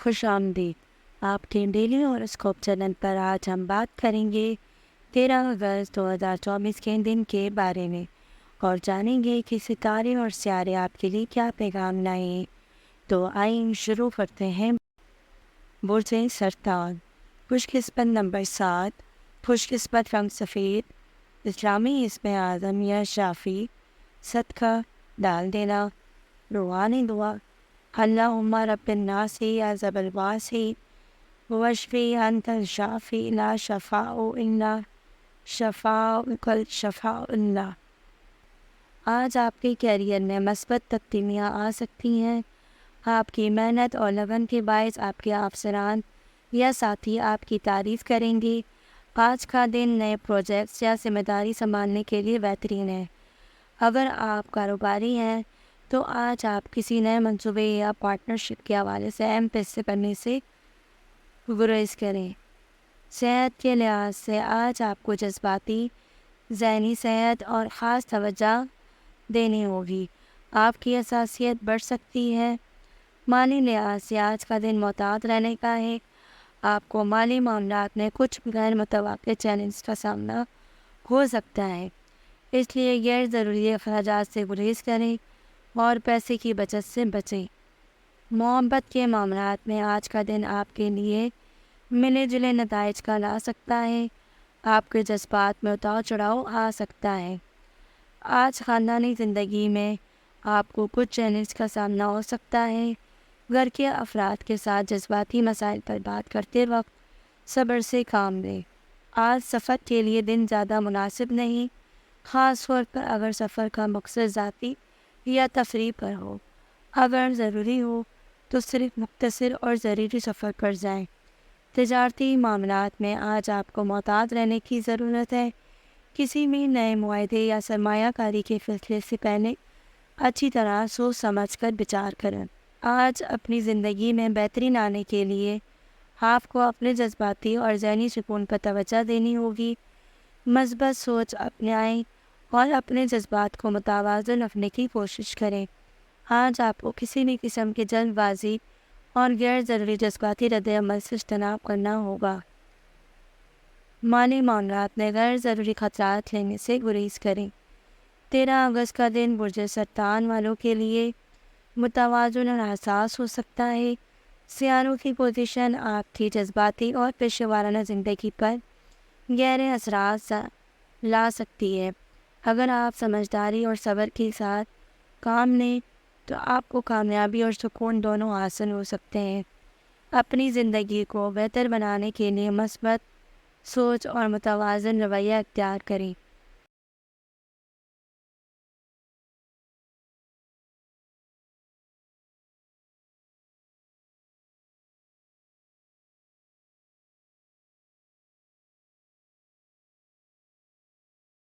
خوش آمدید۔ آپ کے ڈیلی ہاروسکوپ چینل پر آج ہم بات کریں گے 13 اگست 2024 کے دن کے بارے میں اور جانیں گے کہ ستارے اور سیارے آپ کے لیے کیا پیغام لائیں ہیں۔ تو آئیں شروع کرتے ہیں۔ برج سرطان، خوش قسمت نمبر 7، خوش قسمت رنگ سفید، اسلامی اسم اعظم یا شافی، صدقہ ڈال دینا، روحانی دعا، اللہم رب الناس یا ذا الباس واشفی انت الشافی لا شفاء الا شفاءک شفاء اللہ۔ آج آپ کے کیریئر میں مثبت تبدیلیاں آ سکتی ہیں۔ آپ کی محنت اور لگن کے باعث آپ کے افسران یا ساتھی آپ کی تعریف کریں گے۔ آج کا دن نئے پروجیکٹس یا ذمہ داری سنبھالنے کے لیے بہترین ہے۔ اگر آپ کاروباری ہیں تو آج آپ کسی نئے منصوبے یا پارٹنرشپ کے حوالے سے اہم فیصلے کرنے سے گریز کریں۔ صحت کے لحاظ سے آج آپ کو جذباتی، ذہنی صحت اور خاص توجہ دینی ہوگی۔ آپ کی حساسیت بڑھ سکتی ہے۔ مالی لحاظ سے آج کا دن محتاط رہنے کا ہے۔ آپ کو مالی معاملات میں کچھ غیر متوقع چیلنج کا سامنا ہو سکتا ہے، اس لیے غیر ضروری اخراجات سے گریز کریں اور پیسے کی بچت سے بچیں۔ محبت کے معاملات میں آج کا دن آپ کے لیے ملے جلے نتائج کا لا سکتا ہے۔ آپ کے جذبات میں اتار چڑھاؤ آ سکتا ہے۔ آج خاندانی زندگی میں آپ کو کچھ چیلنج کا سامنا ہو سکتا ہے۔ گھر کے افراد کے ساتھ جذباتی مسائل پر بات کرتے وقت صبر سے کام لیں۔ آج سفر کے لیے دن زیادہ مناسب نہیں، خاص طور پر اگر سفر کا مقصد ذاتی یا تفریح پر ہو۔ اگر ضروری ہو تو صرف مختصر اور ضروری سفر پر جائیں۔ تجارتی معاملات میں آج آپ کو محتاط رہنے کی ضرورت ہے۔ کسی بھی نئے معاہدے یا سرمایہ کاری کے فیصلے سے پہلے اچھی طرح سوچ سمجھ کر وچار کریں۔ آج اپنی زندگی میں بہتری لانے کے لیے آپ کو اپنے جذباتی اور ذہنی سکون پر توجہ دینی ہوگی۔ مثبت سوچ اپنائیں اور اپنے جذبات کو متوازن رکھنے کی کوشش کریں۔ آج آپ کو کسی بھی قسم کی جلد بازی اور غیر ضروری جذباتی رد عمل سے اجتناب کرنا ہوگا۔ مالی معاملات میں غیر ضروری خطرات لینے سے گریز کریں۔ 13 اگست کا دن برج سرطان والوں کے لیے متوازن اور حساس ہو سکتا ہے۔ سیاروں کی پوزیشن آپ کی جذباتی اور پیشہ ورانہ زندگی پر گہرے اثرات لا سکتی ہے۔ اگر آپ سمجھداری اور صبر کے ساتھ کام لیں تو آپ کو کامیابی اور سکون دونوں حاصل ہو سکتے ہیں۔ اپنی زندگی کو بہتر بنانے کے لیے مثبت سوچ اور متوازن رویہ اختیار کریں۔